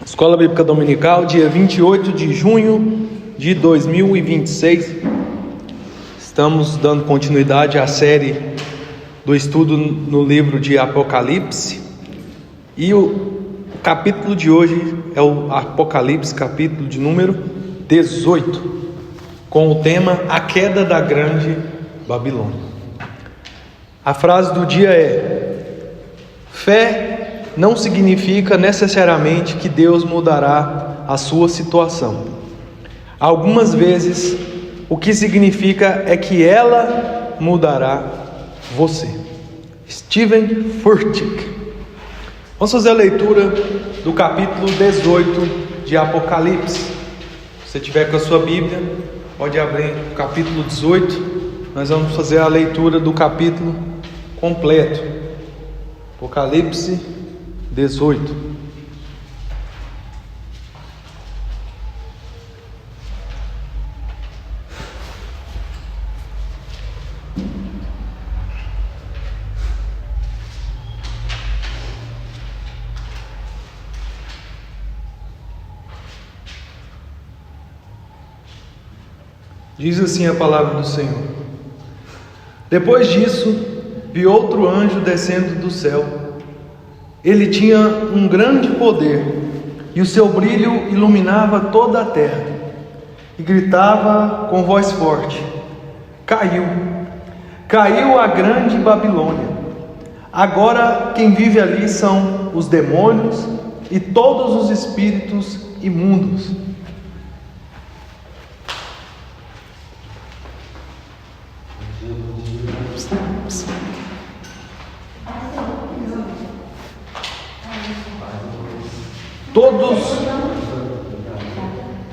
Escola Bíblica Dominical, dia 28 de junho de 2026. Estamos dando continuidade à série do estudo no livro de Apocalipse. E o capítulo de hoje é o Apocalipse, capítulo de número 18, com o tema A Queda da Grande Babilônia. A frase do dia é: fé não significa necessariamente que Deus mudará a sua situação. Algumas vezes, o que significa é que ela mudará você. Steven Furtick. Vamos fazer a leitura do capítulo 18 de Apocalipse. Se você tiver com a sua Bíblia, pode abrir o capítulo 18. Nós vamos fazer a leitura do capítulo completo. Apocalipse 18. Diz assim a palavra do Senhor: depois disso, vi outro anjo descendo do céu. Ele tinha um grande poder, e o seu brilho iluminava toda a terra, e gritava com voz forte: Caiu a grande Babilônia. Agora quem vive ali são os demônios e todos os espíritos imundos.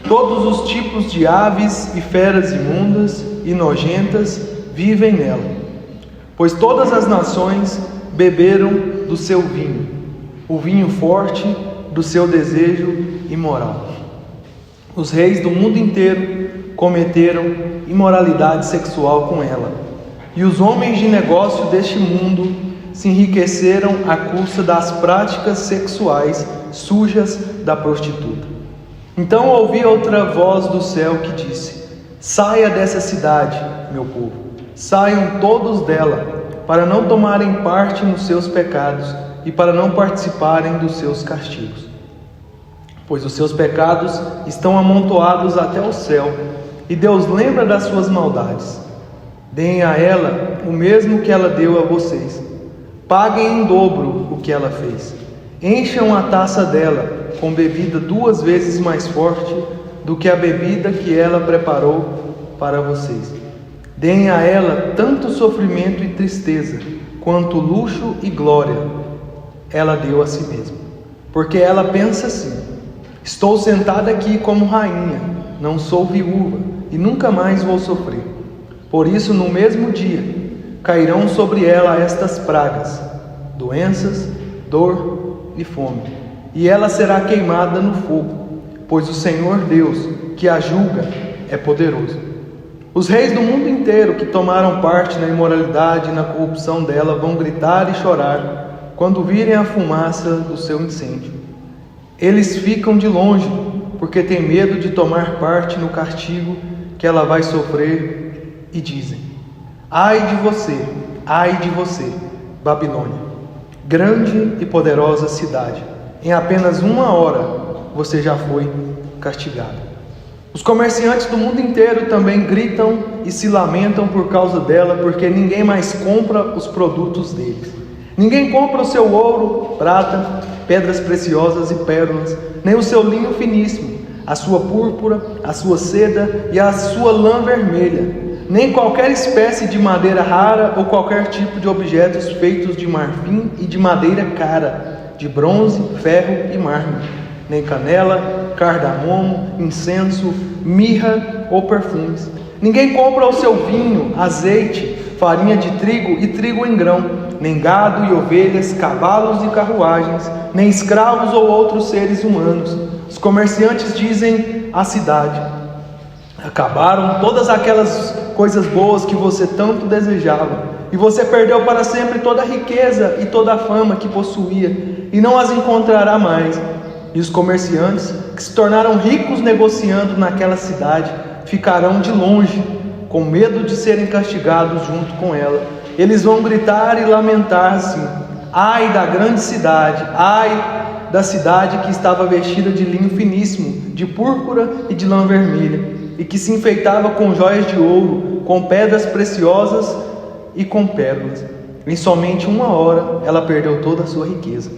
Todos os tipos de aves e feras imundas e nojentas vivem nela, pois todas as nações beberam do seu vinho, o vinho forte do seu desejo imoral. Os reis do mundo inteiro cometeram imoralidade sexual com ela, e os homens de negócio deste mundo se enriqueceram à custa das práticas sexuais sujas da prostituta. Então ouvi outra voz do céu que disse: saia dessa cidade, meu povo, saiam todos dela, para não tomarem parte nos seus pecados e para não participarem dos seus castigos. Pois os seus pecados estão amontoados até o céu, e Deus lembra das suas maldades. Deem a ela o mesmo que ela deu a vocês. Paguem em dobro o que ela fez. Encham a taça dela com bebida 2 vezes mais forte do que a bebida que ela preparou para vocês. Deem a ela tanto sofrimento e tristeza, quanto luxo e glória ela deu a si mesma. Porque ela pensa assim: estou sentada aqui como rainha, não sou viúva e nunca mais vou sofrer. Por isso, no mesmo dia, cairão sobre ela estas pragas: doenças, dor e fome. E ela será queimada no fogo, pois o Senhor Deus, que a julga, é poderoso. Os reis do mundo inteiro que tomaram parte na imoralidade e na corrupção dela vão gritar e chorar quando virem a fumaça do seu incêndio. Eles ficam de longe, porque têm medo de tomar parte no castigo que ela vai sofrer, e dizem: ai de você, Babilônia, grande e poderosa cidade. Em apenas 1 hora você já foi castigado. Os comerciantes do mundo inteiro também gritam e se lamentam por causa dela, porque ninguém mais compra os produtos deles. Ninguém compra o seu ouro, prata, pedras preciosas e pérolas, nem o seu linho finíssimo, a sua púrpura, a sua seda e a sua lã vermelha, nem qualquer espécie de madeira rara ou qualquer tipo de objetos feitos de marfim e de madeira cara, de bronze, ferro e mármore, nem canela, cardamomo, incenso, mirra ou perfumes. Ninguém compra o seu vinho, azeite, farinha de trigo e trigo em grão, nem gado e ovelhas, cavalos e carruagens, nem escravos ou outros seres humanos. Os comerciantes dizem à cidade: acabaram todas aquelas coisas boas que você tanto desejava, e você perdeu para sempre toda a riqueza e toda a fama que possuía, e não as encontrará mais. e os comerciantes que se tornaram ricos negociando naquela cidade ficarão de longe, com medo de serem castigados junto com ela. Eles vão gritar e lamentar assim: ai da grande cidade, ai da cidade que estava vestida de linho finíssimo, de púrpura e de lã vermelha, e que se enfeitava com joias de ouro, com pedras preciosas e com pérolas. Em somente 1 hora ela perdeu toda a sua riqueza.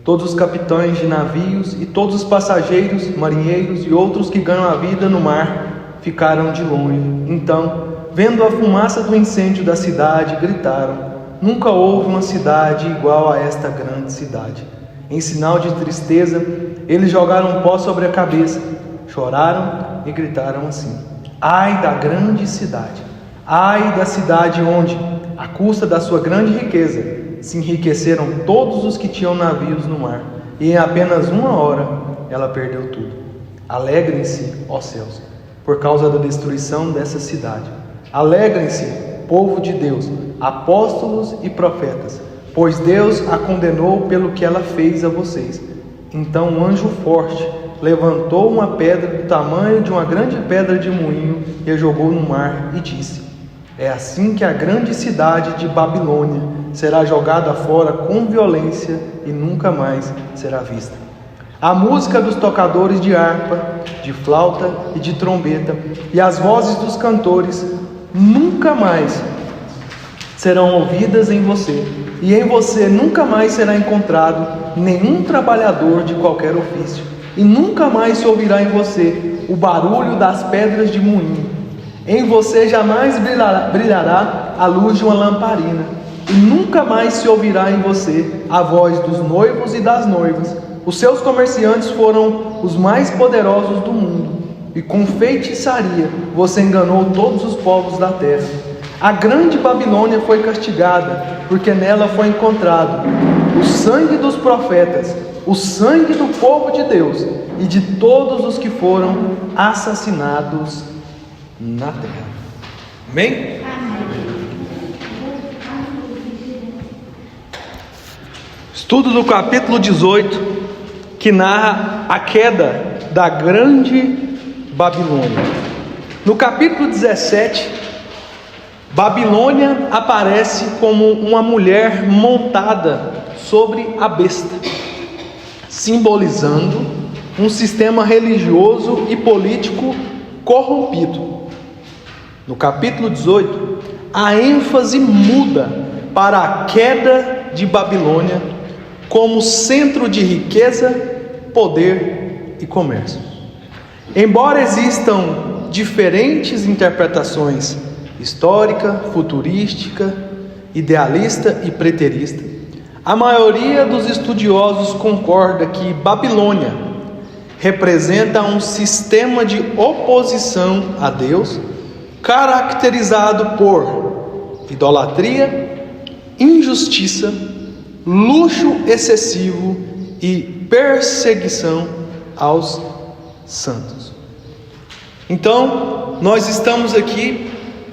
Todos os capitães de navios e todos os passageiros, marinheiros e outros que ganham a vida no mar ficaram de longe. Então, vendo a fumaça do incêndio da cidade, gritaram: nunca houve uma cidade igual a esta grande cidade. Em sinal de tristeza, eles jogaram pó sobre a cabeça, choraram e gritaram assim: ai da grande cidade, ai da cidade onde, à custa da sua grande riqueza, se enriqueceram todos os que tinham navios no mar, e em apenas 1 hora ela perdeu tudo. Alegrem-se, ó céus, por causa da destruição dessa cidade. Alegrem-se, povo de Deus, apóstolos e profetas, pois Deus a condenou pelo que ela fez a vocês. Então um anjo forte levantou uma pedra do tamanho de uma grande pedra de moinho e a jogou no mar e disse: é assim que a grande cidade de Babilônia será jogada fora com violência e nunca mais será vista. A música dos tocadores de harpa, de flauta e de trombeta e as vozes dos cantores nunca mais serão ouvidas em você, e em você nunca mais será encontrado nenhum trabalhador de qualquer ofício, e nunca mais se ouvirá em você o barulho das pedras de moinho. Em você jamais brilhará a luz de uma lamparina, e nunca mais se ouvirá em você a voz dos noivos e das noivas. Os seus comerciantes foram os mais poderosos do mundo, e com feitiçaria você enganou todos os povos da terra. A grande Babilônia foi castigada, porque nela foi encontrado o sangue dos profetas, o sangue do povo de Deus e de todos os que foram assassinados na terra. Amém? Estudo do capítulo 18, que narra a queda da grande Babilônia. No capítulo 17, Babilônia aparece como uma mulher montada sobre a besta, simbolizando um sistema religioso e político corrompido. No capítulo 18, a ênfase muda para a queda de Babilônia como centro de riqueza, poder e comércio. Embora existam diferentes interpretações histórica, futurística, idealista e preterista, a maioria dos estudiosos concorda que Babilônia representa um sistema de oposição a Deus, caracterizado por idolatria, injustiça, luxo excessivo e perseguição aos santos. Então, nós estamos aqui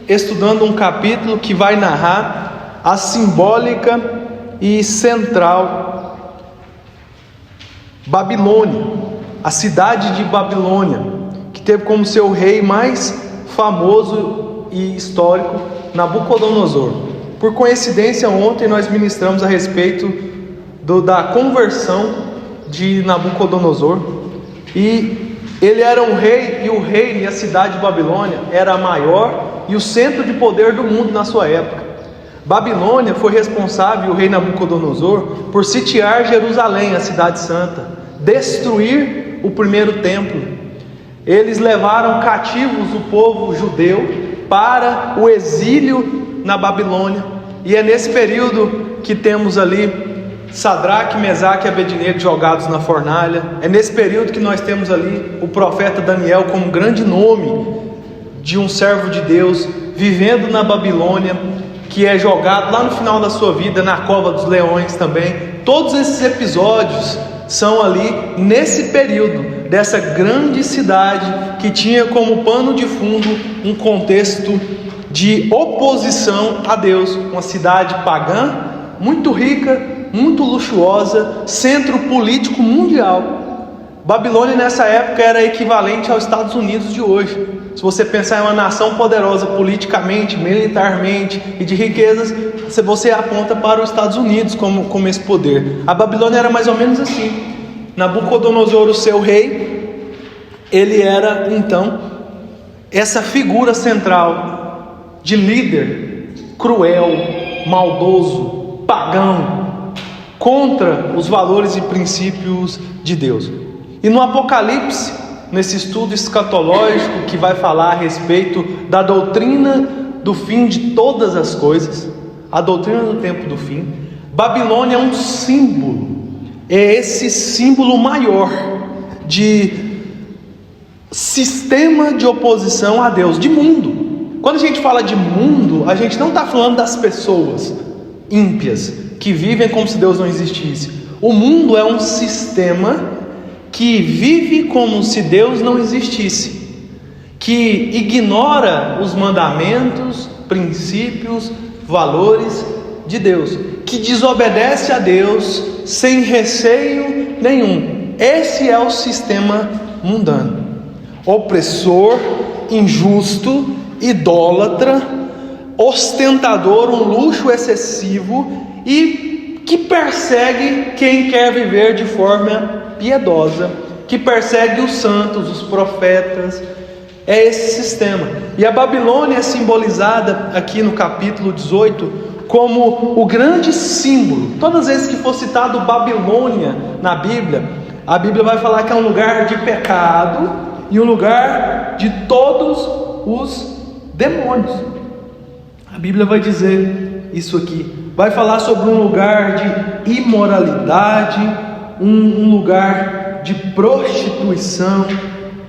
estudando um capítulo que vai narrar a simbólica e central Babilônia, a cidade de Babilônia, que teve como seu rei mais famoso e histórico Nabucodonosor. Por coincidência, ontem nós ministramos a respeito da conversão de Nabucodonosor, e ele era um rei, e o reino e a cidade de Babilônia era a maior e o centro de poder do mundo na sua época. Babilônia foi responsável, o rei Nabucodonosor, por sitiar Jerusalém, a cidade santa, destruir o primeiro templo. Eles levaram cativos o povo judeu para o exílio na Babilônia, e é nesse período que temos ali Sadraque, Mesaque e Abednego jogados na fornalha. É nesse período que nós temos ali o profeta Daniel como grande nome de um servo de Deus, vivendo na Babilônia, que é jogado lá no final da sua vida na cova dos leões também. Todos esses episódios são ali nesse período dessa grande cidade que tinha como pano de fundo um contexto de oposição a Deus, uma cidade pagã, muito rica, muito luxuosa, centro político mundial, Babilônia nessa época era equivalente aos Estados Unidos de hoje. Se você pensar em uma nação poderosa politicamente, militarmente e de riquezas, você aponta para os Estados Unidos como esse poder. A Babilônia era mais ou menos assim. Nabucodonosor, o seu rei, ele era então essa figura central de líder cruel, maldoso, pagão, contra os valores e princípios de Deus. E no Apocalipse, nesse estudo escatológico que vai falar a respeito da doutrina do fim de todas as coisas, a doutrina do tempo do fim, Babilônia é um símbolo, é esse símbolo maior de sistema de oposição a Deus, de mundo. Quando a gente fala de mundo, a gente não está falando das pessoas ímpias que vivem como se Deus não existisse. O mundo é um sistema que vive como se Deus não existisse, que ignora os mandamentos, princípios, valores de Deus, que desobedece a Deus sem receio nenhum. Esse é o sistema mundano, opressor, injusto, idólatra, ostentador, um luxo excessivo e que persegue quem quer viver de forma piedosa, que persegue os santos, os profetas. É esse sistema. E a Babilônia é simbolizada aqui no capítulo 18 como o grande símbolo. Todas as vezes que for citado Babilônia na Bíblia, a Bíblia vai falar que é um lugar de pecado e um lugar de todos os demônios. A Bíblia vai dizer isso aqui. Vai falar sobre um lugar de imoralidade, um lugar de prostituição,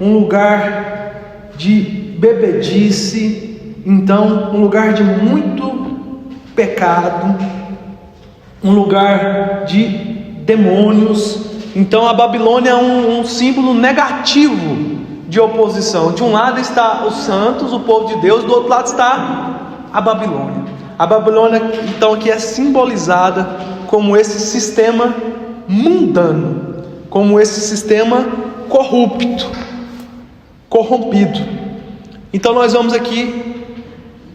um lugar de bebedice, então um lugar de muito pecado, um lugar de demônios. Então a Babilônia é um símbolo negativo de oposição. De um lado está os santos, o povo de Deus, do outro lado está a Babilônia. A Babilônia então aqui é simbolizada como esse sistema mundano, como esse sistema corrompido. Então nós vamos aqui,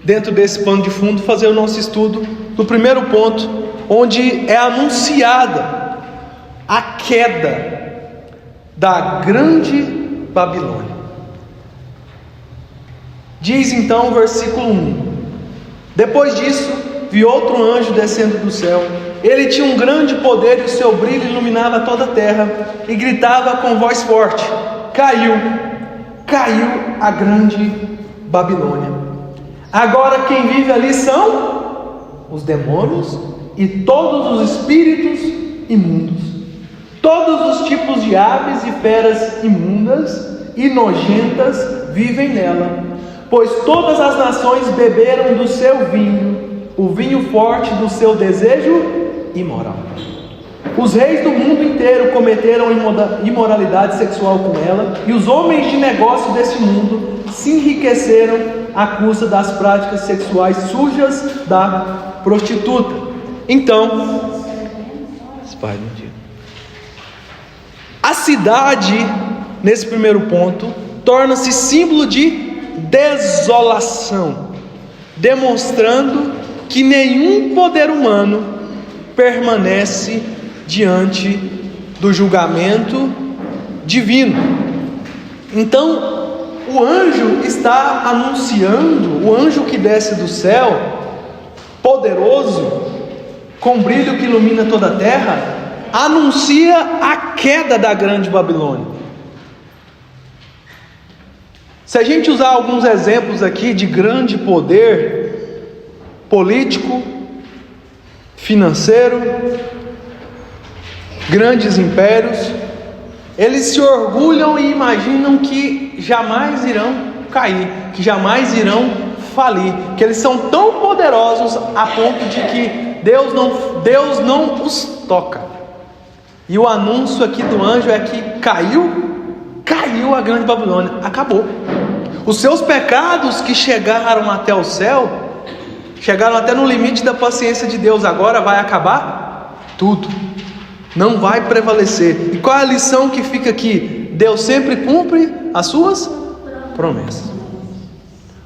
dentro desse pano de fundo, fazer o nosso estudo do primeiro ponto, onde é anunciada a queda da grande Babilônia. Diz então o versículo 1: Depois disso, vi outro anjo descendo do céu. Ele tinha um grande poder e o seu brilho iluminava toda a terra, e gritava com voz forte: Caiu a grande Babilônia. Agora quem vive ali são os demônios e todos os espíritos imundos, todos os tipos de aves e feras imundas e nojentas vivem nela, pois todas as nações beberam do seu vinho, o vinho forte do seu desejo imoral. Os reis do mundo inteiro cometeram imoralidade sexual com ela, e os homens de negócio desse mundo se enriqueceram à custa das práticas sexuais sujas da prostituta. Então, a cidade, nesse primeiro ponto, torna-se símbolo de desolação, demonstrando que nenhum poder humano permanece diante do julgamento divino. Então, o anjo está anunciando, o anjo que desce do céu, poderoso, com brilho que ilumina toda a terra, anuncia a queda da grande Babilônia. Se a gente usar alguns exemplos aqui de grande poder político, financeiro, grandes impérios, eles se orgulham e imaginam que jamais irão cair, que jamais irão falir, que eles são tão poderosos a ponto de que Deus não os toca. E o anúncio aqui do anjo é que caiu a grande Babilônia, acabou. Os seus pecados que chegaram até o céu, chegaram até no limite da paciência de Deus, agora vai acabar tudo. Não vai prevalecer. E qual é a lição que fica aqui? Deus sempre cumpre as suas promessas.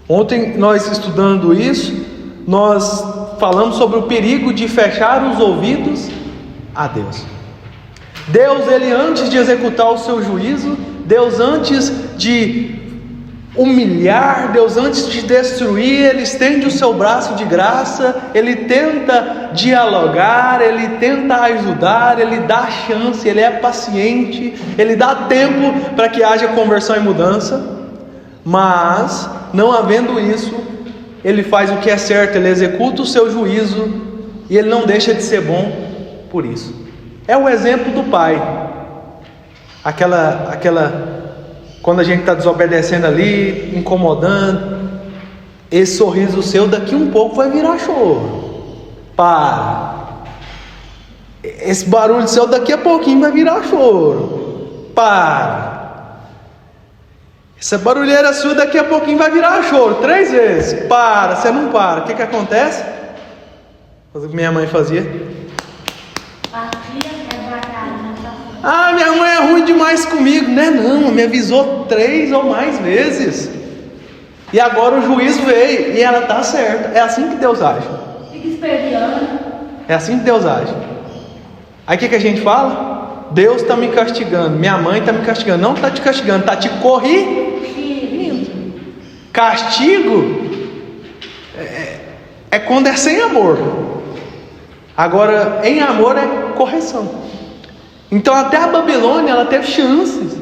Ontem nós estudando isso, nós falamos sobre o perigo de fechar os ouvidos a Deus. Deus, Ele antes de executar o seu juízo, Deus antes de humilhar, Deus antes de destruir, Ele estende o seu braço de graça, Ele tenta dialogar, Ele tenta ajudar, Ele dá chance, Ele é paciente, Ele dá tempo para que haja conversão e mudança. Mas, não havendo isso, Ele faz o que é certo, Ele executa o seu juízo e Ele não deixa de ser bom por isso. É o exemplo do pai. Quando a gente está desobedecendo ali, incomodando, esse sorriso seu daqui um pouco vai virar choro. Para. Esse barulho seu daqui a pouquinho vai virar choro. Para. Essa barulheira sua daqui a pouquinho vai virar choro. 3 vezes. Para, você não para. O que acontece? Faz o que minha mãe fazia. Ah, minha mãe é ruim demais comigo. Não, me avisou 3 ou mais vezes. E agora o juízo veio e ela está certa. É assim que Deus age. Fica esperneando. É assim que Deus age. Aí o que a gente fala? Deus está me castigando, minha mãe está me castigando. Não está te castigando, está te corrigindo. Castigo é quando é sem amor. Agora, em amor é correção. Então até a Babilônia, ela teve chances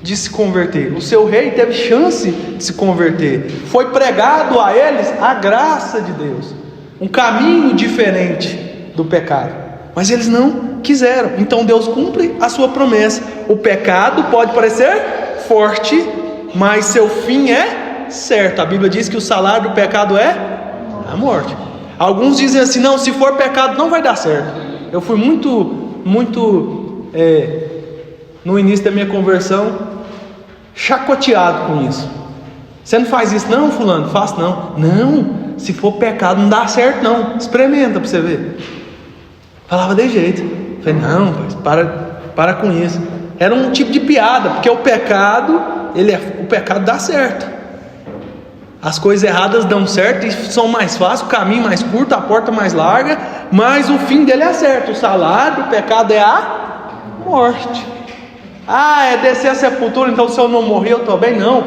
de se converter. O seu rei teve chance de se converter. Foi pregado a eles a graça de Deus, um caminho diferente do pecado. Mas eles não quiseram. Então Deus cumpre a sua promessa. O pecado pode parecer forte, mas seu fim é certo. A Bíblia diz que o salário do pecado é a morte. Alguns dizem assim: não, se for pecado não vai dar certo. Eu fui no início da minha conversão, chacoteado com isso. Você não faz isso não, fulano? Faço não. Não, se for pecado não dá certo não. Experimenta para você ver. Falava de jeito. Falei, não, para com isso. Era um tipo de piada, porque o pecado dá certo. As coisas erradas dão certo e são mais fáceis, o caminho mais curto, a porta mais larga, mas o fim dele é certo. O salário do pecado é a morte. Ah, é descer a sepultura, então se eu não morrer eu estou bem? Não.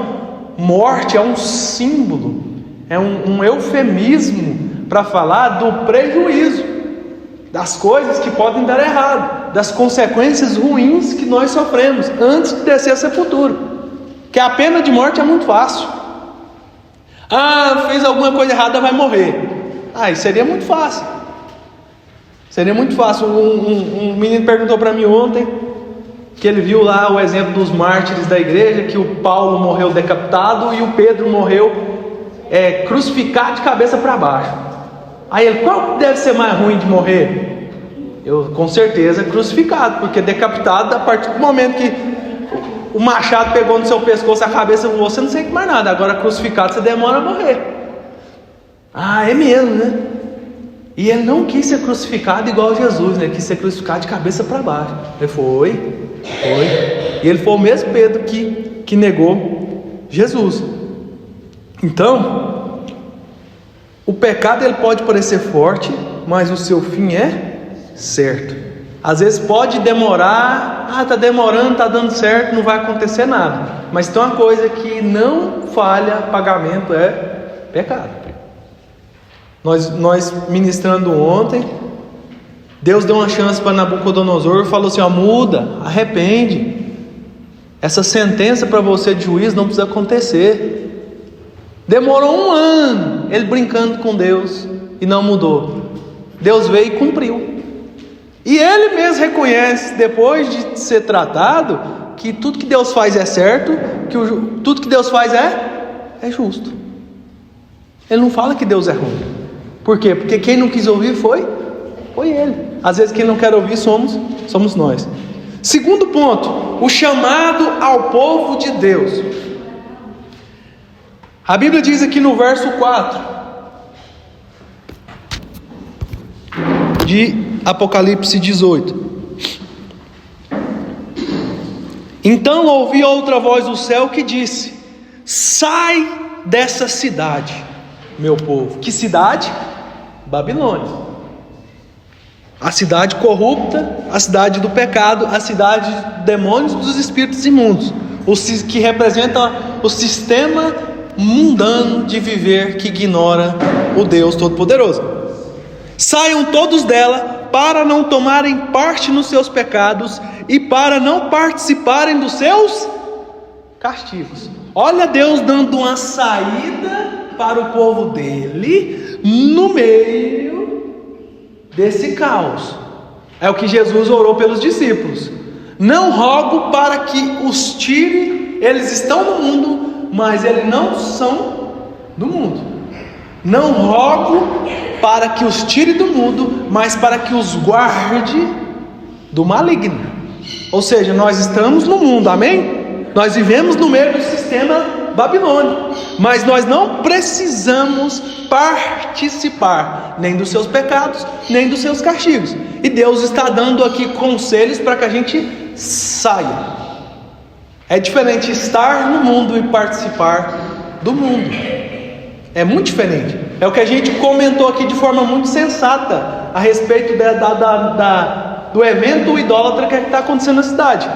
Morte é um símbolo, é um eufemismo para falar do prejuízo, das coisas que podem dar errado, das consequências ruins que nós sofremos antes de descer a sepultura. Que a pena de morte é muito fácil. Ah, fez alguma coisa errada, vai morrer. Isso seria muito fácil. Seria muito fácil. Um menino perguntou para mim ontem que ele viu lá o exemplo dos mártires da igreja, que o Paulo morreu decapitado e o Pedro morreu crucificado de cabeça para baixo. Aí ele: qual deve ser mais ruim de morrer? Eu, com certeza, crucificado, porque decapitado, a partir do momento que o machado pegou no seu pescoço, a cabeça voou, você não sente mais nada. Agora crucificado você demora a morrer. É mesmo, né? E ele não quis ser crucificado igual Jesus, né? Ele quis ser crucificado de cabeça para baixo. Ele foi. E ele foi o mesmo Pedro que negou Jesus. Então, o pecado ele pode parecer forte, mas o seu fim é certo. Às vezes pode demorar, está demorando, está dando certo, não vai acontecer nada. Mas tem uma coisa que não falha pagamento, é pecado. Nós ministrando ontem, Deus deu uma chance para Nabucodonosor e falou assim: muda, arrepende. Essa sentença para você de juízo não precisa acontecer. Demorou 1 ano, ele brincando com Deus e não mudou. Deus veio e cumpriu. E ele mesmo reconhece, depois de ser tratado, que tudo que Deus faz é certo, que tudo que Deus faz é justo. Ele não fala que Deus é ruim. Por quê? Porque quem não quis ouvir foi ele. Às vezes quem não quer ouvir somos nós. Segundo ponto, o chamado ao povo de Deus. A Bíblia diz aqui no verso 4 de Apocalipse 18: Então ouvi outra voz do céu que disse: sai dessa cidade, meu povo. Que cidade? Babilônia. A cidade corrupta, a cidade do pecado, a cidade dos demônios e dos espíritos imundos, que representa o sistema mundano de viver que ignora o Deus Todo-Poderoso. Saiam todos dela para não tomarem parte nos seus pecados e para não participarem dos seus castigos. Olha Deus dando uma saída para o povo dele no meio desse caos. É o que Jesus orou pelos discípulos: não rogo para que os tire, eles estão no mundo, mas eles não são do mundo. Não rogo para que os tire do mundo, mas para que os guarde do maligno. Ou seja, nós estamos no mundo, amém? Nós vivemos no meio do sistema babilônico, mas nós não precisamos participar nem dos seus pecados, nem dos seus castigos. E Deus está dando aqui conselhos para que a gente saia. É diferente estar no mundo e participar do mundo. É muito diferente. É o que a gente comentou aqui de forma muito sensata a respeito do evento idólatra que está acontecendo na cidade.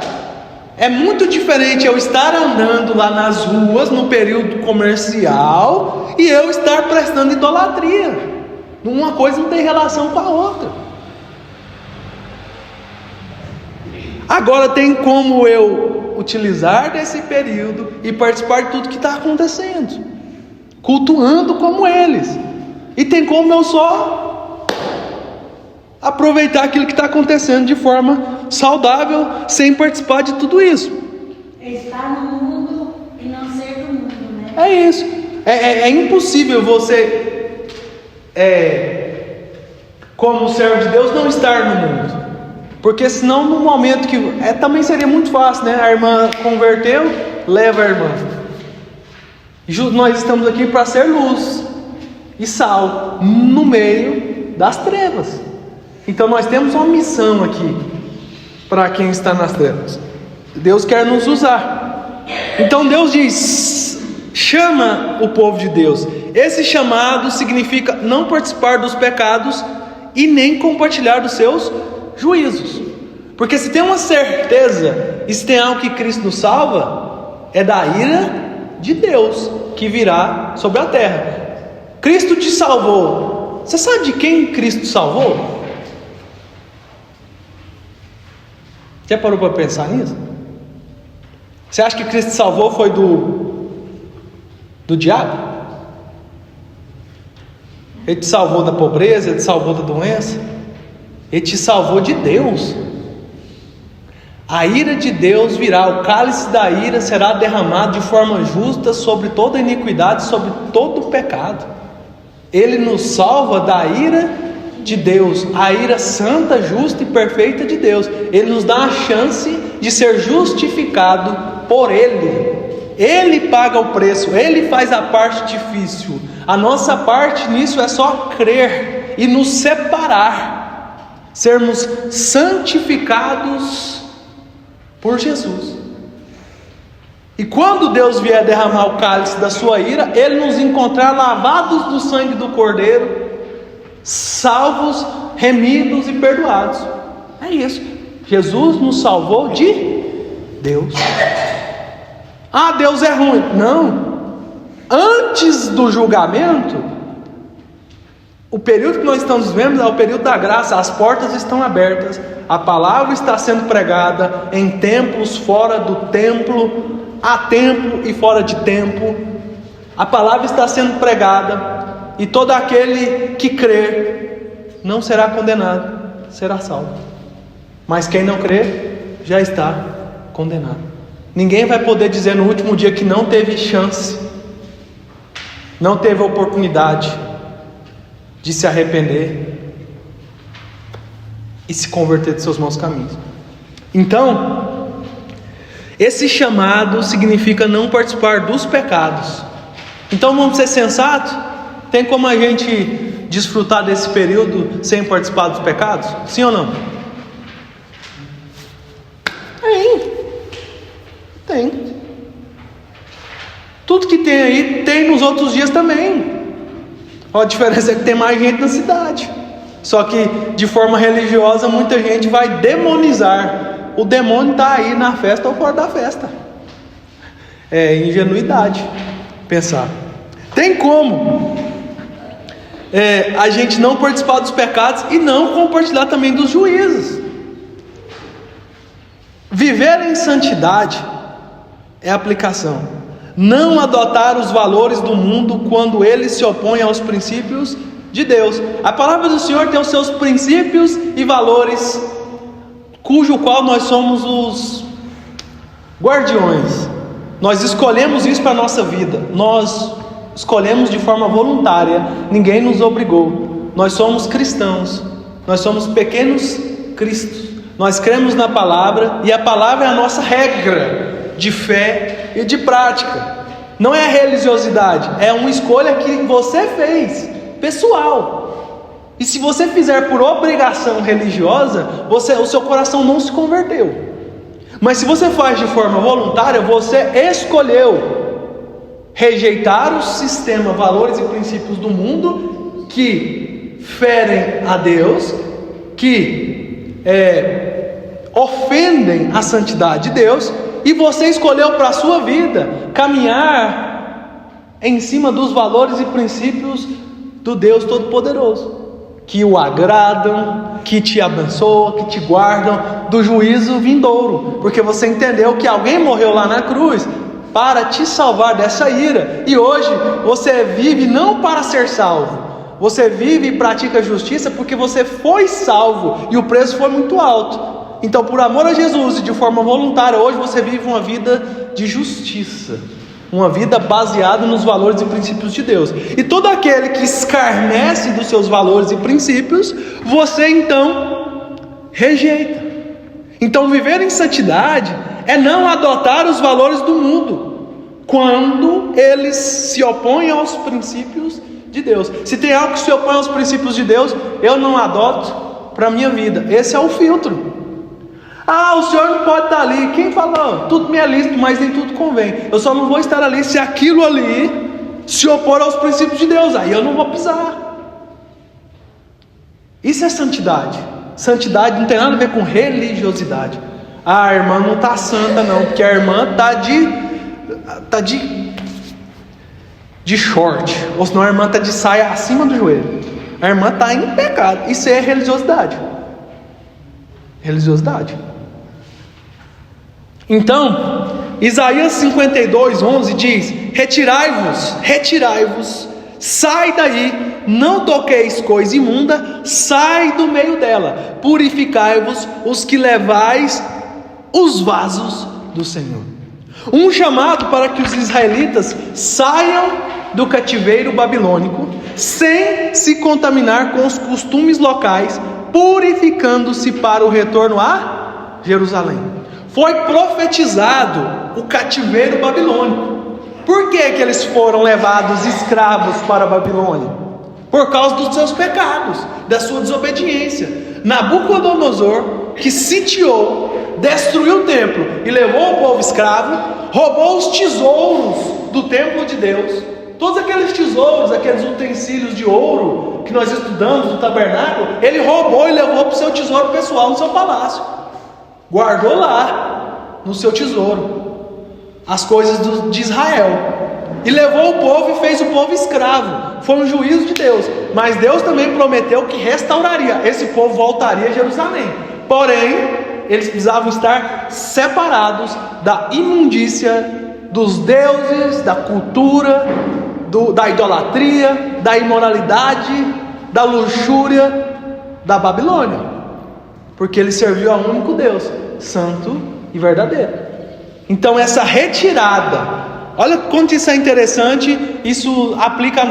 É muito diferente eu estar andando lá nas ruas no período comercial e eu estar prestando idolatria. Uma coisa não tem relação com a outra. Agora tem como eu utilizar desse período e participar de tudo que está acontecendo, cultuando como eles. E tem como eu só aproveitar aquilo que está acontecendo de forma saudável, sem participar de tudo isso. Estar no mundo e não ser do mundo, né? É isso. É impossível você, como servo de Deus, não estar no mundo. Porque senão, no momento que... também seria muito fácil, né? A irmã converteu, leva a irmã. Nós estamos aqui para ser luz e sal no meio das trevas. Então nós temos uma missão aqui para quem está nas trevas. Deus quer nos usar. Então Deus diz: chama o povo de Deus. Esse chamado significa não participar dos pecados e nem compartilhar dos seus juízos. Porque se tem uma certeza, e se tem algo que Cristo nos salva, é da ira de Deus que virá sobre a terra. Cristo te salvou. Você sabe de quem Cristo salvou? Já parou para pensar nisso? Você acha que Cristo salvou foi do diabo? Ele te salvou da pobreza, Ele te salvou da doença, Ele te salvou de Deus. A ira de Deus virá, o cálice da ira será derramado de forma justa sobre toda iniquidade, sobre todo o pecado. Ele nos salva da ira de Deus, a ira santa, justa e perfeita de Deus. Ele nos dá a chance de ser justificado por Ele. Ele paga o preço, Ele faz a parte difícil. A nossa parte nisso é só crer e nos separar, sermos santificados por Jesus. E quando Deus vier derramar o cálice da sua ira, Ele nos encontrar lavados do sangue do Cordeiro, salvos, remidos e perdoados. É isso. Jesus nos salvou de Deus. Ah, Deus é ruim. Não. Antes do julgamento, o período que nós estamos vivendo é o período da graça. As portas estão abertas, a palavra está sendo pregada em templos, fora do templo, a tempo e fora de tempo. A palavra está sendo pregada, e todo aquele que crer não será condenado, será salvo. Mas quem não crer já está condenado. Ninguém vai poder dizer no último dia que não teve chance, não teve oportunidade de se arrepender e se converter de seus maus caminhos. Então, esse chamado significa não participar dos pecados. Então vamos ser sensatos? Tem como a gente desfrutar desse período sem participar dos pecados? Sim ou não? Tem. Tudo que tem aí, tem nos outros dias também. A diferença é que tem mais gente na cidade. Só que de forma religiosa muita gente vai demonizar. O demônio está aí na festa ou fora da festa. É ingenuidade pensar. Tem como a gente não participar dos pecados e não compartilhar também dos juízos. Viver em santidade é aplicação. Não adotar os valores do mundo quando eles se opõem aos princípios de Deus. A palavra do Senhor tem os seus princípios e valores, cujo qual nós somos os guardiões. Nós escolhemos isso para a nossa vida. Nós escolhemos de forma voluntária. Ninguém nos obrigou. Nós somos cristãos. Nós somos pequenos cristos. Nós cremos na palavra, e a palavra é a nossa regra de fé e de prática. Não é a religiosidade, é uma escolha que você fez, pessoal. E se você fizer por obrigação religiosa, o seu coração não se converteu. Mas se você faz de forma voluntária, você escolheu rejeitar o sistema, valores e princípios do mundo que ferem a Deus, que ofendem a santidade de Deus, e você escolheu para a sua vida caminhar em cima dos valores e princípios do Deus Todo-Poderoso, que o agradam, que te abençoam, que te guardam do juízo vindouro, porque você entendeu que alguém morreu lá na cruz para te salvar dessa ira, e hoje você vive não para ser salvo, você vive e pratica justiça porque você foi salvo e o preço foi muito alto. Então, por amor a Jesus e de forma voluntária, hoje você vive uma vida de justiça, uma vida baseada nos valores e princípios de Deus. E todo aquele que escarnece dos seus valores e princípios, você então rejeita. Então, viver em santidade é não adotar os valores do mundo quando eles se opõem aos princípios de Deus. Se tem algo que se opõe aos princípios de Deus, eu não adoto para a minha vida. Esse é o filtro. O senhor não pode estar ali. Quem falou? Tudo me é lícito, mas nem tudo convém. Eu só não vou estar ali se aquilo ali se opor aos princípios de Deus. Aí eu não vou pisar. Isso é santidade. Santidade não tem nada a ver com religiosidade. A irmã não está santa não, porque a irmã está de short, ou senão a irmã está de saia acima do joelho. A irmã está em pecado. Isso é religiosidade. Religiosidade. Então, Isaías 52:11 diz: retirai-vos, sai daí, não toqueis coisa imunda, sai do meio dela, purificai-vos os que levais os vasos do Senhor. Um chamado para que os israelitas saiam do cativeiro babilônico, sem se contaminar com os costumes locais, purificando-se para o retorno a Jerusalém. Foi profetizado o cativeiro babilônico. Por que eles foram levados escravos para a Babilônia? Por causa dos seus pecados, da sua desobediência. Nabucodonosor, que sitiou, destruiu o templo e levou o povo escravo, roubou os tesouros do templo de Deus. Todos aqueles tesouros, aqueles utensílios de ouro que nós estudamos no tabernáculo, ele roubou e levou para o seu tesouro pessoal no seu palácio. Guardou lá no seu tesouro as coisas de Israel, e levou o povo e fez o povo escravo. Foi um juízo de Deus, mas Deus também prometeu que restauraria. Esse povo voltaria a Jerusalém, porém eles precisavam estar separados da imundícia dos deuses, da cultura, da idolatria, da imoralidade, da luxúria da Babilônia, porque ele serviu ao único Deus, santo e verdadeiro. Então essa retirada, olha quanto isso é interessante, isso aplica a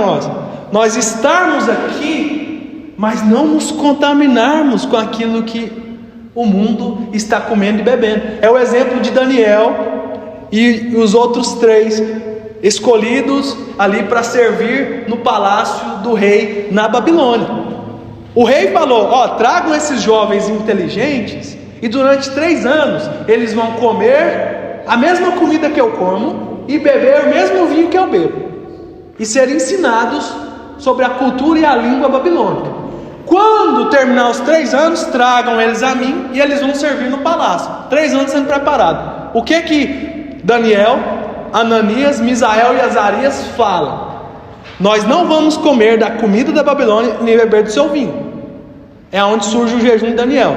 nós estarmos aqui, mas não nos contaminarmos com aquilo que o mundo está comendo e bebendo. É o exemplo de Daniel e os outros 3 escolhidos ali para servir no palácio do rei na Babilônia. O rei falou: tragam esses jovens inteligentes, e durante 3 anos eles vão comer a mesma comida que eu como e beber o mesmo vinho que eu bebo, e serem ensinados sobre a cultura e a língua babilônica. Quando terminar os 3 anos, tragam eles a mim e eles vão servir no palácio. 3 anos sendo preparado. O que Daniel, Ananias, Misael e Azarias falam? Nós não vamos comer da comida da Babilônia nem beber do seu vinho. É onde surge o jejum de Daniel.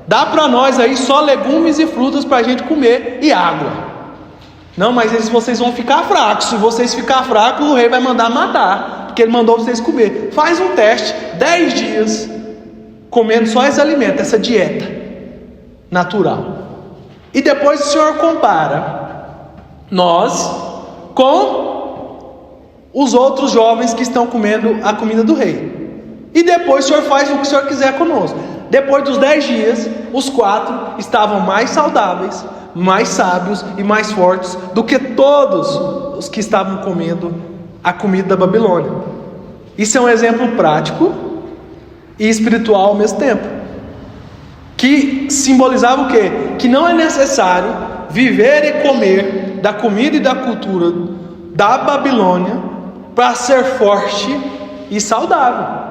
Dá para nós aí só legumes e frutas para a gente comer e água. Não, mas vocês vão ficar fracos. Se vocês ficar fracos, o rei vai mandar matar, porque ele mandou vocês comer. Faz um teste, 10 dias comendo só esse alimento, essa dieta natural. E depois o Senhor compara nós com os outros jovens que estão comendo a comida do rei. E depois o Senhor faz o que o Senhor quiser conosco. Depois dos 10 dias, os 4 estavam mais saudáveis, mais sábios e mais fortes do que todos os que estavam comendo a comida da Babilônia. Isso é um exemplo prático e espiritual ao mesmo tempo, que simbolizava o quê? Que não é necessário viver e comer da comida e da cultura da Babilônia para ser forte e saudável.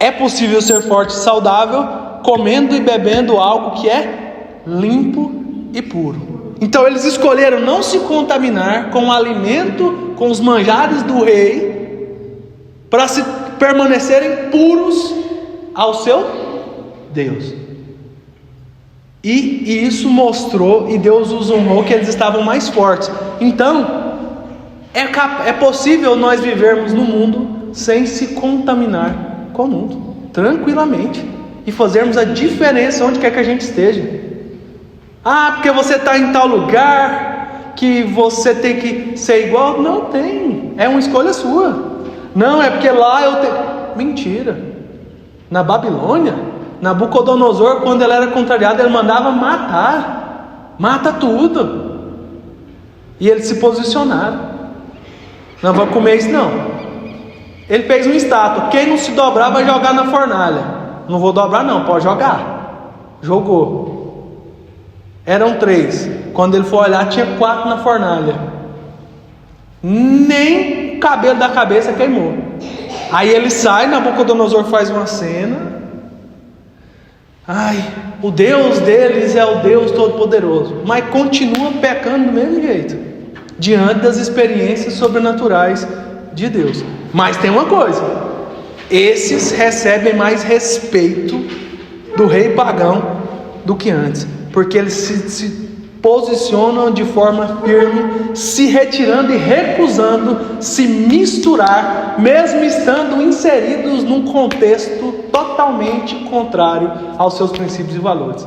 É possível ser forte e saudável comendo e bebendo algo que é limpo e puro. Então eles escolheram não se contaminar com o alimento, com os manjares do rei, para se permanecerem puros ao seu Deus. E isso mostrou, e Deus os honrou, que eles estavam mais fortes. Então é possível nós vivermos no mundo sem se contaminar com o mundo, tranquilamente, e fazermos a diferença onde quer que a gente esteja. Ah, porque você está em tal lugar que você tem que ser igual? Não tem, é uma escolha sua. Não, é porque lá eu tenho. Mentira. Na Babilônia, Nabucodonosor, quando ele era contrariado, ele mandava matar. Mata tudo. E eles se posicionaram. Não vou comer isso não. Ele fez uma estátua. Quem não se dobrar vai jogar na fornalha. Não vou dobrar não, pode jogar. Jogou. Eram 3. Quando ele foi olhar, tinha 4 na fornalha. Nem o cabelo da cabeça queimou. Aí ele sai, Nabucodonosor faz uma cena. Ai, o Deus deles é o Deus Todo-Poderoso. Mas continua pecando do mesmo jeito, diante das experiências sobrenaturais de Deus. Mas tem uma coisa: esses recebem mais respeito do rei pagão do que antes, porque eles se posicionam de forma firme, se retirando e recusando se misturar, mesmo estando inseridos num contexto totalmente contrário aos seus princípios e valores.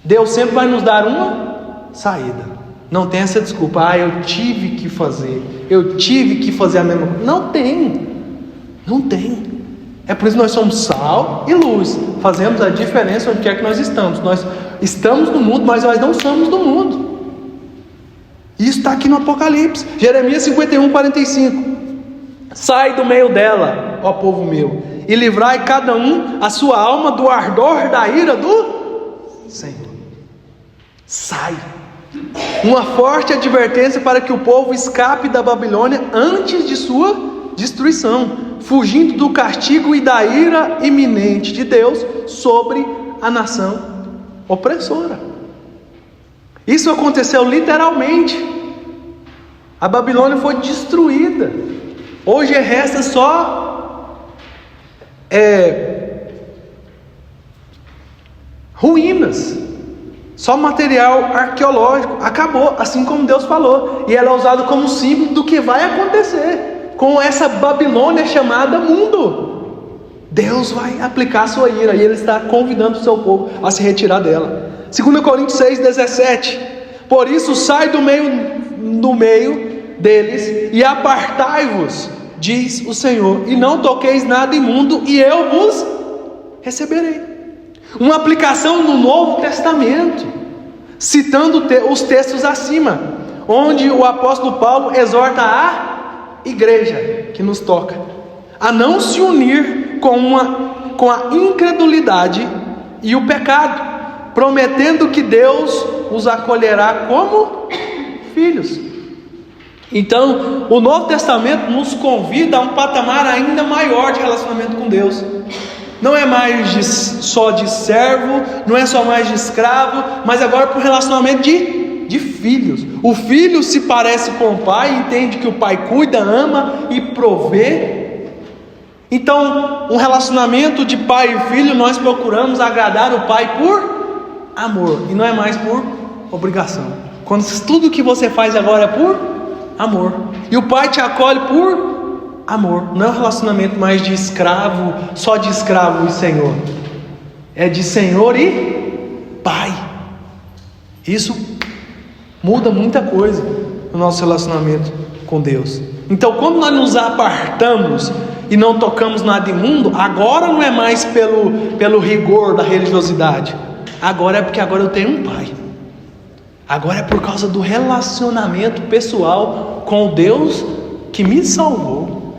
Deus sempre vai nos dar uma saída. Não tem essa desculpa, eu tive que fazer a mesma coisa. Não tem. É por isso que nós somos sal e luz, fazemos a diferença onde quer que nós estamos. Nós estamos no mundo, mas nós não somos do mundo. Isso está aqui no Apocalipse, Jeremias 51:45. Sai do meio dela, ó povo meu, e livrai cada um a sua alma do ardor da ira do Senhor. Sai. Uma forte advertência para que o povo escape da Babilônia antes de sua destruição, fugindo do castigo e da ira iminente de Deus sobre a nação opressora. Isso aconteceu literalmente. A Babilônia foi destruída. Hoje resta só ruínas, só material arqueológico. Acabou, assim como Deus falou. E ela é usada como símbolo do que vai acontecer com essa Babilônia chamada mundo. Deus vai aplicar a sua ira, e Ele está convidando o seu povo a se retirar dela. 2 Coríntios 6:17. Por isso sai do meio deles e apartai-vos, diz o Senhor, e não toqueis nada imundo, e eu vos receberei. Uma aplicação no Novo Testamento, citando os textos acima, onde o apóstolo Paulo exorta a igreja que nos toca a não se unir com a incredulidade e o pecado, prometendo que Deus os acolherá como filhos. Então, o Novo Testamento nos convida a um patamar ainda maior de relacionamento com Deus. Não é mais só de servo, não é só mais de escravo, mas agora para um relacionamento de filhos. O filho se parece com o pai, entende que o pai cuida, ama e provê. Então, um relacionamento de pai e filho, nós procuramos agradar o pai por amor, e não é mais por obrigação. Quando tudo que você faz agora é por amor, e o pai te acolhe por amor. Não é um relacionamento mais de escravo, só de escravo e senhor, é de senhor e pai. Isso muda muita coisa no nosso relacionamento com Deus. Então, quando nós nos apartamos e não tocamos nada imundo, agora não é mais pelo rigor da religiosidade, agora é porque agora eu tenho um pai. Agora é por causa do relacionamento pessoal com o Deus que me salvou.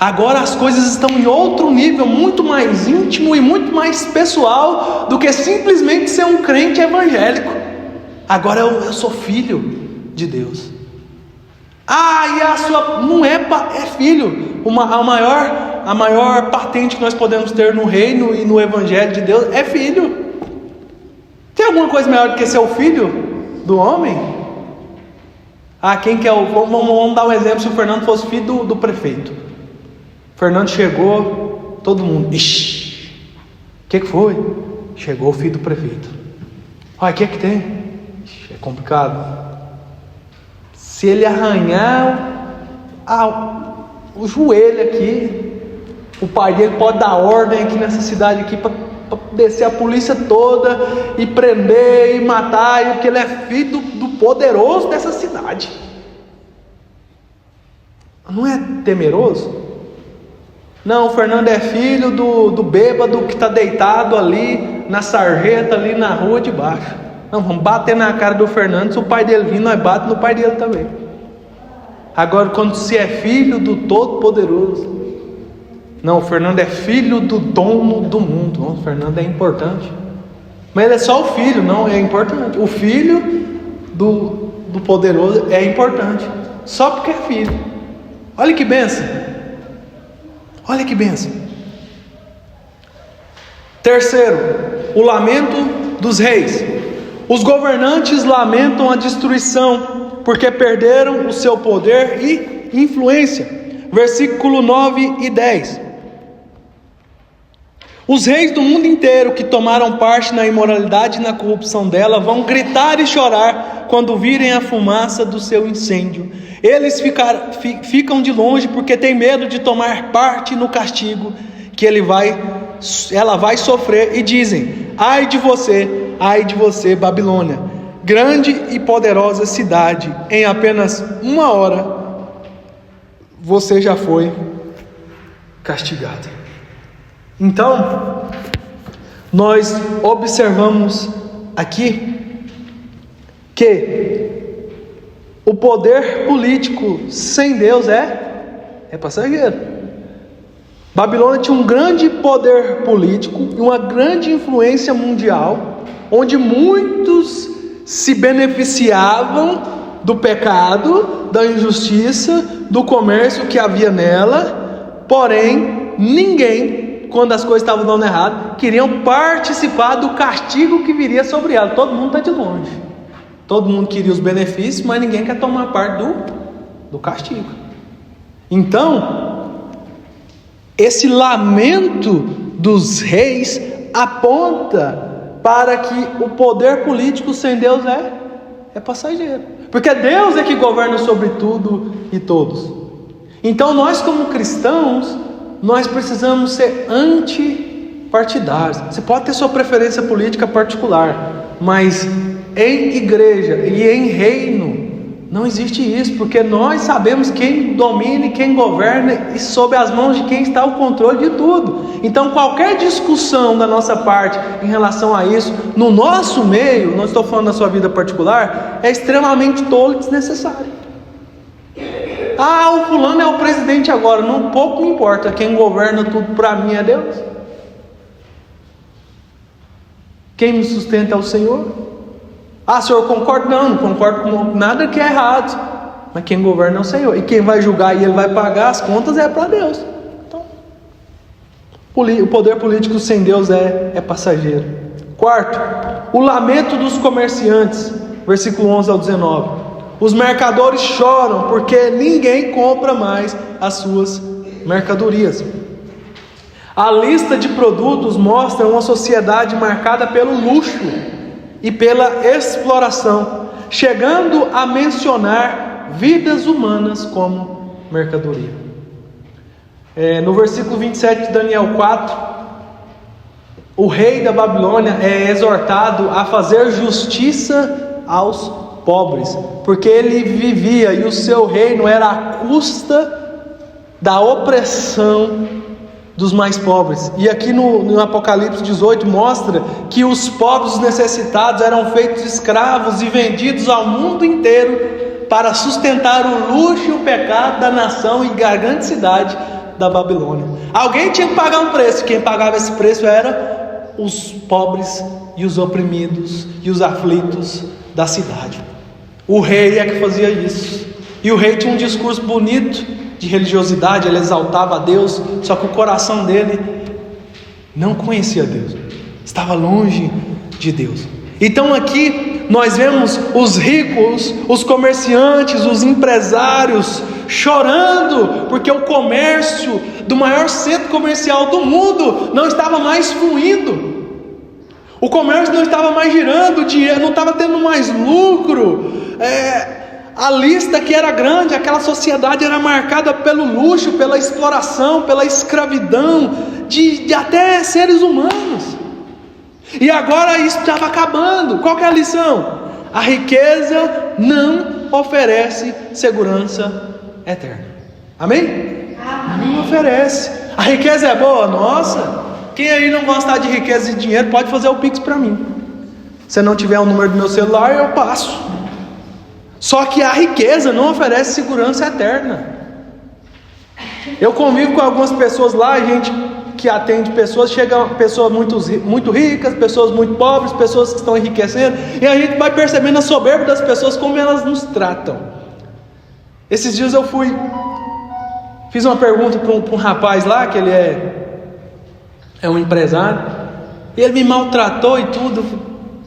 Agora as coisas estão em outro nível, muito mais íntimo e muito mais pessoal do que simplesmente ser um crente evangélico. Agora eu sou filho de Deus. E a sua não é filho. A maior patente que nós podemos ter no reino e no evangelho de Deus é filho. Tem alguma coisa melhor do que ser o filho do homem? Quem quer vamos dar um exemplo. Se o Fernando fosse filho do prefeito, o Fernando chegou, todo mundo, ixi, o que foi? Chegou o filho do prefeito. O que tem? Ixi, é complicado. Se ele arranhar o joelho aqui, o pai dele pode dar ordem aqui nessa cidade aqui para descer a polícia toda e prender e matar, porque ele é filho do poderoso dessa cidade. Não é temeroso? Não, o Fernando é filho do bêbado que está deitado ali na sarjeta, ali na rua de baixo. Não, vamos bater na cara do Fernando. Se o pai dele vir, nós batemos no pai dele também. Agora, quando se é filho do Todo-Poderoso, não, o Fernando é filho do dono do mundo. Não, o Fernando é importante. Mas ele é só o filho, não, é importante. O filho do poderoso é importante, só porque é filho. Olha que bênção. Olha que bênção. Terceiro, o lamento dos reis. Os governantes lamentam a destruição, porque perderam o seu poder e influência. Versículo 9 e 10. Os reis do mundo inteiro que tomaram parte na imoralidade e na corrupção dela vão gritar e chorar quando virem a fumaça do seu incêndio. Eles ficam de longe porque têm medo de tomar parte no castigo que ela vai sofrer e dizem: ai de você, Babilônia, grande e poderosa cidade, em apenas 1 hora você já foi castigada. Então, nós observamos aqui que o poder político sem Deus é passageiro. Babilônia tinha um grande poder político e uma grande influência mundial, onde muitos se beneficiavam do pecado, da injustiça, do comércio que havia nela. Porém, ninguém, quando as coisas estavam dando errado, queriam participar do castigo que viria sobre ela. Todo mundo está de longe. Todo mundo queria os benefícios, mas ninguém quer tomar parte do castigo. Então, esse lamento dos reis aponta para que o poder político sem Deus é passageiro, porque Deus é que governa sobre tudo e todos. Então nós, como cristãos, nós precisamos ser antipartidários. Você pode ter sua preferência política particular, mas em igreja e em reino não existe isso, porque nós sabemos quem domina e quem governa, e sob as mãos de quem está o controle de tudo. Então qualquer discussão da nossa parte em relação a isso, no nosso meio, não estou falando da sua vida particular, é extremamente tolo e desnecessário. O fulano é o presidente agora, não pouco me importa, quem governa tudo para mim é Deus. Quem me sustenta é o Senhor. Ah, Senhor, concordo? Não concordo com nada que é errado. Mas quem governa é o Senhor. E quem vai julgar e Ele vai pagar as contas é para Deus. Então, o poder político sem Deus é passageiro. Quarto, o lamento dos comerciantes. Versículo 11 ao 19. Os mercadores choram porque ninguém compra mais as suas mercadorias. A lista de produtos mostra uma sociedade marcada pelo luxo e pela exploração, chegando a mencionar vidas humanas como mercadoria. No versículo 27 de Daniel 4, o rei da Babilônia é exortado a fazer justiça aos pobres, porque ele vivia e o seu reino era à custa da opressão dos mais pobres. E aqui no Apocalipse 18 mostra que os pobres, os necessitados, eram feitos escravos e vendidos ao mundo inteiro para sustentar o luxo e o pecado da nação e da grande cidade da Babilônia. Alguém tinha que pagar um preço. Quem pagava esse preço eram os pobres e os oprimidos e os aflitos da cidade. O rei é que fazia isso. E o rei tinha um discurso bonito de religiosidade, ele exaltava a Deus, só que o coração dele não conhecia Deus, estava longe de Deus. Então aqui nós vemos os ricos, os comerciantes, os empresários chorando, porque o comércio do maior centro comercial do mundo não estava mais fluindo, o comércio não estava mais girando, o dinheiro não estava tendo mais lucro. A lista que era grande, aquela sociedade era marcada pelo luxo, pela exploração, pela escravidão de até seres humanos. E agora isso estava acabando. Qual que é a lição? A riqueza não oferece segurança eterna. Amém? Amém. Não oferece. A riqueza é boa? Nossa. Quem aí não gostar de riqueza e dinheiro pode fazer o Pix para mim. Se não tiver o número do meu celular, eu passo. Só que a riqueza não oferece segurança eterna. Eu convivo com algumas pessoas lá, a gente que atende pessoas, chegam pessoas muito ricas, pessoas muito pobres, pessoas que estão enriquecendo, e a gente vai percebendo a soberba das pessoas, como elas nos tratam. Esses dias eu fiz uma pergunta para um rapaz lá, que ele é um empresário, e ele me maltratou e tudo.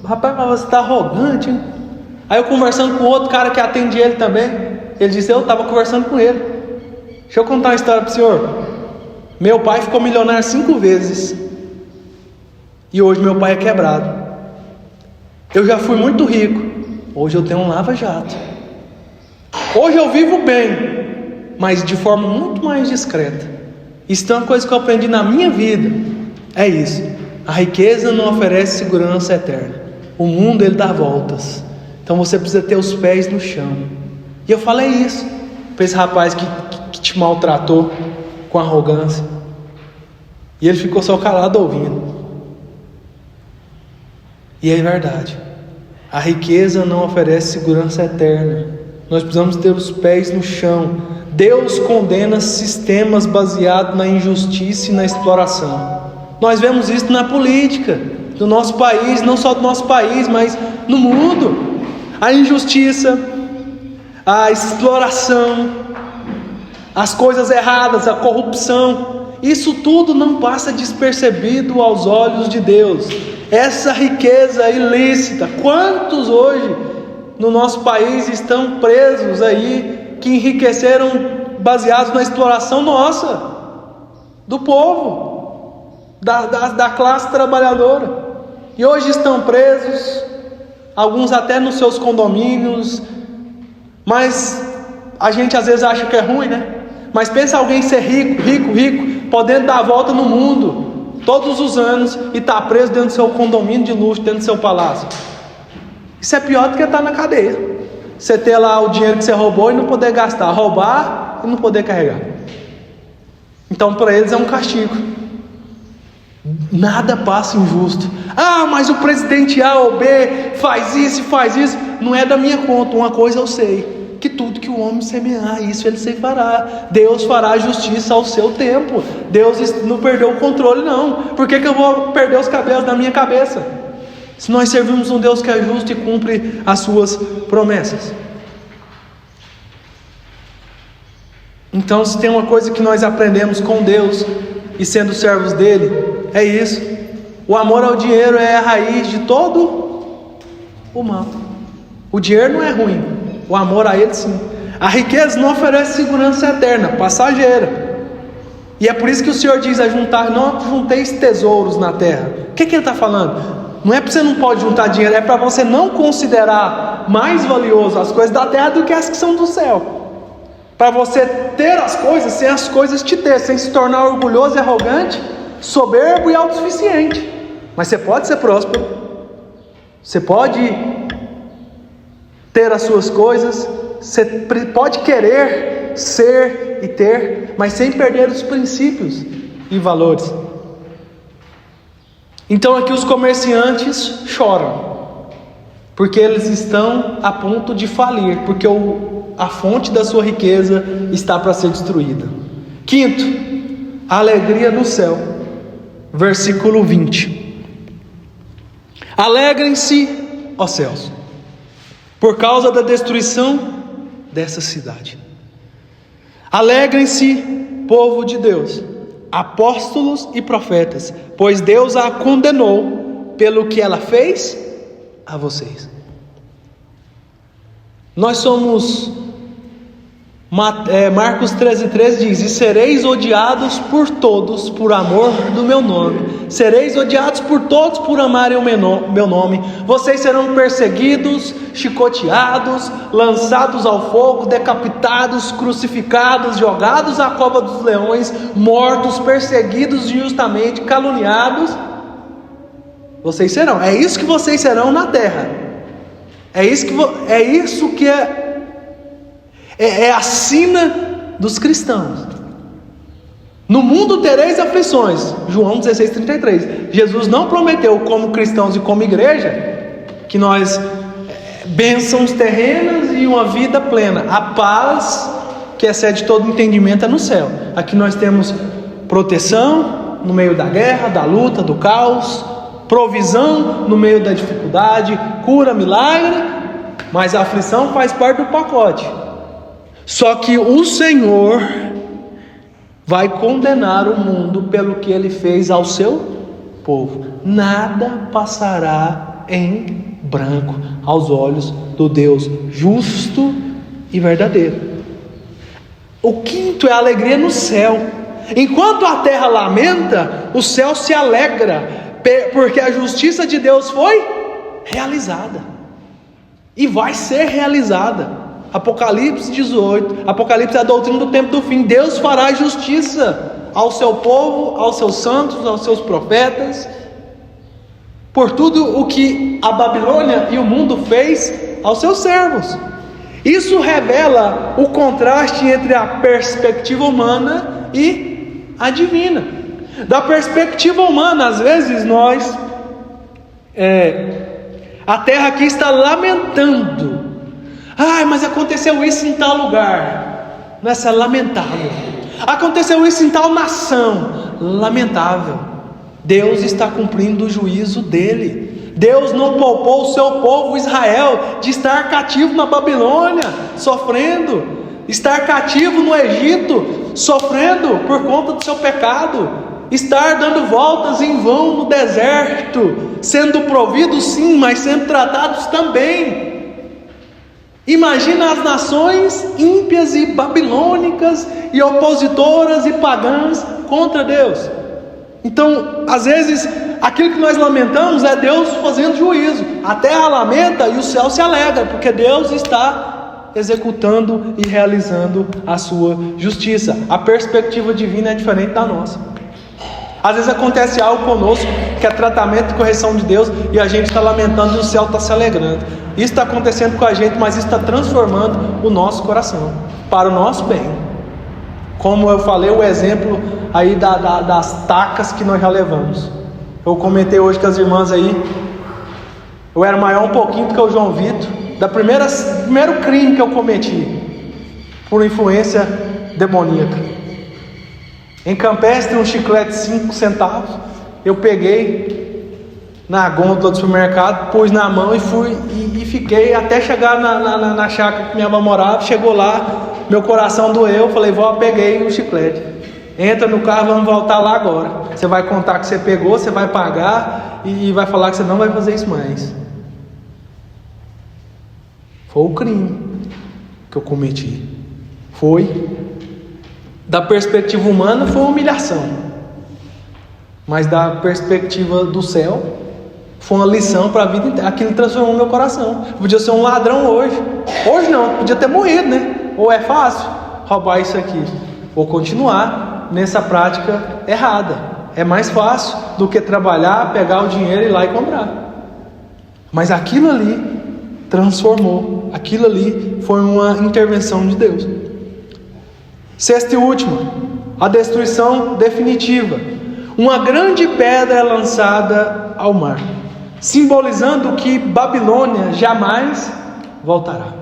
Rapaz, mas você está arrogante, hein? Aí eu conversando com outro cara que atende ele também, ele disse, eu estava conversando com ele. Deixa eu contar uma história para o senhor. Meu pai ficou milionário 5 vezes. E hoje meu pai é quebrado. Eu já fui muito rico. Hoje eu tenho um lava-jato. Hoje eu vivo bem, mas de forma muito mais discreta. Isso é uma coisa que eu aprendi na minha vida. É isso. A riqueza não oferece segurança eterna. O mundo ele dá voltas. Então você precisa ter os pés no chão. E eu falei isso para esse rapaz que te maltratou com arrogância. E ele ficou só calado ouvindo. E é verdade. A riqueza não oferece segurança eterna. Nós precisamos ter os pés no chão. Deus condena sistemas baseados na injustiça e na exploração. Nós vemos isso na política do nosso país, não só do nosso país, mas no mundo. A injustiça, a exploração, as coisas erradas, a corrupção, isso tudo não passa despercebido aos olhos de Deus. Essa riqueza ilícita, quantos hoje no nosso país estão presos aí, que enriqueceram baseados na exploração nossa, do povo, da classe trabalhadora, e hoje estão presos, alguns até nos seus condomínios, mas a gente às vezes acha que é ruim, né? Mas pensa alguém ser rico, podendo dar a volta no mundo, todos os anos, e estar preso dentro do seu condomínio de luxo, dentro do seu palácio. Isso é pior do que estar na cadeia. Você ter lá o dinheiro que você roubou e não poder gastar, roubar e não poder carregar. Então para eles é um castigo. Nada passa injusto. Ah, mas o presidente A ou B faz isso e faz isso. Não é da minha conta. Uma coisa eu sei, que tudo que o homem semear, isso ele se fará. Deus fará justiça ao seu tempo. Deus não perdeu o controle não. Por que eu vou perder os cabelos da minha cabeça? Se nós servimos um Deus que é justo e cumpre as suas promessas. Então, se tem uma coisa que nós aprendemos com Deus e sendo servos dele, é isso. O amor ao dinheiro é a raiz de todo o mal. O dinheiro não é ruim, o amor a ele sim. A riqueza não oferece segurança eterna, passageira. E é por isso que o Senhor diz não junteis tesouros na terra. O que ele está falando? Não é porque você não pode juntar dinheiro, é para você não considerar mais valioso as coisas da terra do que as que são do céu. Para você ter as coisas sem as coisas te ter, sem se tornar orgulhoso e arrogante, soberbo e autossuficiente. Mas você pode ser próspero, você pode ter as suas coisas, você pode querer ser e ter, mas sem perder os princípios e valores. Então aqui os comerciantes choram, porque eles estão a ponto de falir, porque a fonte da sua riqueza está para ser destruída. Quinto, a alegria do céu. Versículo 20. Alegrem-se, ó céus, por causa da destruição dessa cidade. Alegrem-se, povo de Deus, apóstolos e profetas, pois Deus a condenou pelo que ela fez a vocês. Nós somos... Marcos 13,13 diz: e sereis odiados por todos por amor do meu nome. Sereis odiados por todos por amarem o meu nome. Vocês serão perseguidos, chicoteados, lançados ao fogo, decapitados, crucificados, jogados à cova dos leões, mortos, perseguidos injustamente, caluniados. Vocês serão. É isso que vocês serão na terra. É isso que é a sina dos cristãos. No mundo tereis aflições. João 16,33. Jesus não prometeu, como cristãos e como igreja, que nós bênçãos terrenas e uma vida plena. A paz que excede todo entendimento é no céu. Aqui nós temos proteção no meio da guerra, da luta, do caos, provisão no meio da dificuldade, cura, milagre, mas a aflição faz parte do pacote. Só que o Senhor vai condenar o mundo pelo que Ele fez ao seu povo. Nada passará em branco aos olhos do Deus justo e verdadeiro. O quinto é a alegria no céu. Enquanto a terra lamenta, o céu se alegra, porque a justiça de Deus foi realizada e vai ser realizada. Apocalipse 18. Apocalipse é a doutrina do tempo do fim. Deus fará justiça ao seu povo, aos seus santos, aos seus profetas, por tudo o que a Babilônia e o mundo fez aos seus servos. Isso revela o contraste entre a perspectiva humana e a divina. Da perspectiva humana, às vezes a terra aqui está lamentando. Mas aconteceu isso em tal lugar. Nossa, é lamentável. Aconteceu isso em tal nação. Lamentável. Deus está cumprindo o juízo dele. Deus não poupou o seu povo Israel de estar cativo na Babilônia, sofrendo, estar cativo no Egito, sofrendo por conta do seu pecado, estar dando voltas em vão no deserto, sendo providos sim, mas sendo tratados também. Imagina as nações ímpias e babilônicas e opositoras e pagãs contra Deus. Então, às vezes, aquilo que nós lamentamos é Deus fazendo juízo. A terra lamenta e o céu se alegra, porque Deus está executando e realizando a sua justiça. A perspectiva divina é diferente da nossa. Às vezes acontece algo conosco que é tratamento e correção de Deus, e a gente está lamentando e o céu está se alegrando. Isso está acontecendo com a gente, mas isso está transformando o nosso coração para o nosso bem. Como eu falei, o exemplo aí das tacas que nós já levamos. Eu comentei hoje com as irmãs aí. Eu era maior um pouquinho do que o João Vitor. Primeiro crime que eu cometi por influência demoníaca. Em Campestre, um chiclete 5 centavos. Eu peguei na gôndola do supermercado, pus na mão e fui e fiquei até chegar na chácara que minha avó morava. Chegou lá, meu coração doeu, falei, vó, peguei o chiclete. Entra no carro, vamos voltar lá agora. Você vai contar que você pegou, você vai pagar e vai falar que você não vai fazer isso mais. Foi o crime que eu cometi. Foi. Da perspectiva humana foi humilhação. Mas da perspectiva do céu, foi uma lição para a vida inteira. Aquilo transformou meu coração. Eu podia ser um ladrão hoje. Hoje não, podia ter morrido, né? Ou é fácil roubar isso aqui, ou continuar nessa prática errada. É mais fácil do que trabalhar, pegar o dinheiro e ir lá e comprar. Mas aquilo ali transformou. Aquilo ali foi uma intervenção de Deus. Sexta e última, a destruição definitiva. Uma grande pedra é lançada ao mar, simbolizando que Babilônia jamais voltará.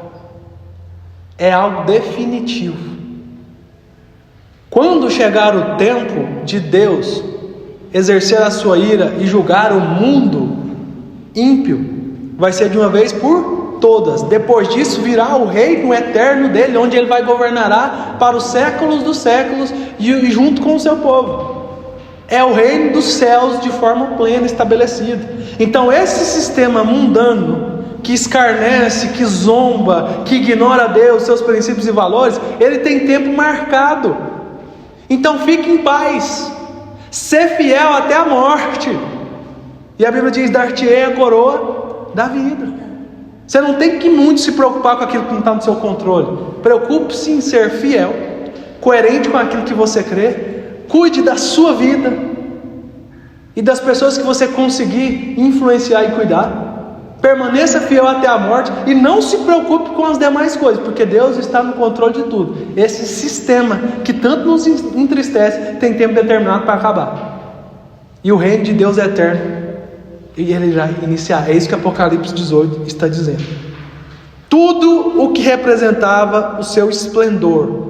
É algo definitivo. Quando chegar o tempo de Deus exercer a sua ira e julgar o mundo ímpio, vai ser de uma vez por todas. Depois disso virá o reino eterno dele, onde ele vai governará para os séculos dos séculos e junto com o seu povo. É o reino dos céus de forma plena estabelecida. Então esse sistema mundano que escarnece, que zomba, que ignora Deus, seus princípios e valores, ele tem tempo marcado. Então fique em paz, ser fiel até a morte. E a Bíblia diz, dar-te-ei a coroa da vida. Você não tem que muito se preocupar com aquilo que não está no seu controle. Preocupe-se em ser fiel, coerente com aquilo que você crê. Cuide da sua vida e das pessoas que você conseguir influenciar e cuidar. Permaneça fiel até a morte e não se preocupe com as demais coisas, porque Deus está no controle de tudo. Esse sistema que tanto nos entristece tem tempo determinado para acabar. E o reino de Deus é eterno e ele irá iniciar. É isso que Apocalipse 18 está dizendo. Tudo o que representava o seu esplendor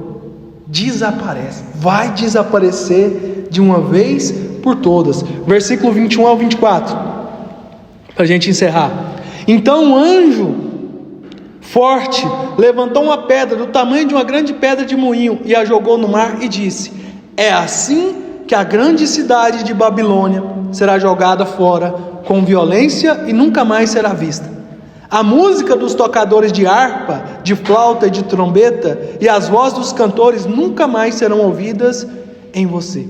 desaparece, vai desaparecer de uma vez por todas. Versículo 21 ao 24, para a gente encerrar. Então um anjo forte levantou uma pedra do tamanho de uma grande pedra de moinho e a jogou no mar e disse: é assim que a grande cidade de Babilônia será jogada fora com violência e nunca mais será vista. A música dos tocadores de harpa, de flauta e de trombeta e as vozes dos cantores nunca mais serão ouvidas em você.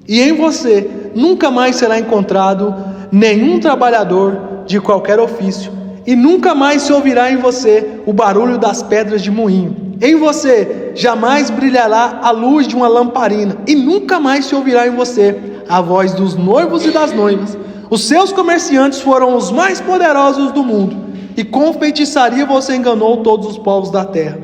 E em você nunca mais será encontrado nenhum trabalhador de qualquer ofício. E nunca mais se ouvirá em você o barulho das pedras de moinho. Em você jamais brilhará a luz de uma lamparina. E nunca mais se ouvirá em você a voz dos noivos e das noivas. Os seus comerciantes foram os mais poderosos do mundo. E com feitiçaria você enganou todos os povos da terra.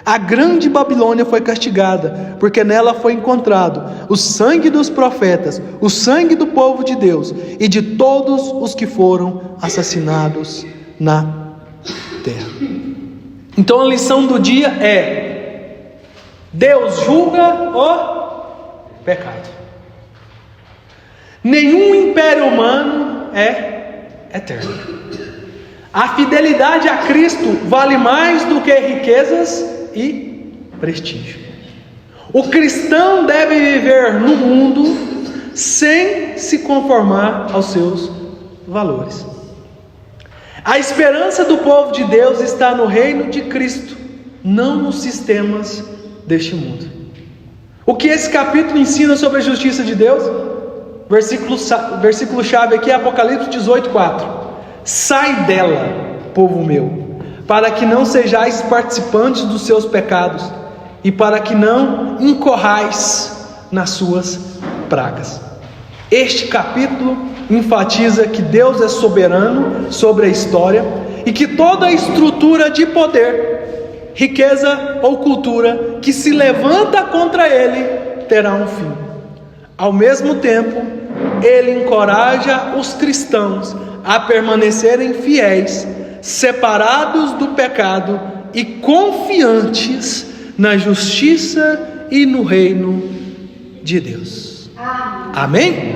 A grande Babilônia foi castigada, porque nela foi encontrado o sangue dos profetas, o sangue do povo de Deus e de todos os que foram assassinados na terra. Então a lição do dia é: Deus julga o pecado. Nenhum império humano é eterno. A fidelidade a Cristo vale mais do que riquezas e prestígio. O cristão deve viver no mundo sem se conformar aos seus valores. A esperança do povo de Deus está no reino de Cristo, não nos sistemas deste mundo. O que esse capítulo ensina sobre a justiça de Deus? Versículo chave aqui é Apocalipse 18:4. Sai dela, povo meu, para que não sejais participantes dos seus pecados e para que não incorrais nas suas pragas. Este capítulo enfatiza que Deus é soberano sobre a história e que toda estrutura de poder, riqueza ou cultura que se levanta contra ele terá um fim. Ao mesmo tempo, ele encoraja os cristãos a permanecerem fiéis, separados do pecado e confiantes na justiça e no reino de Deus. Amém?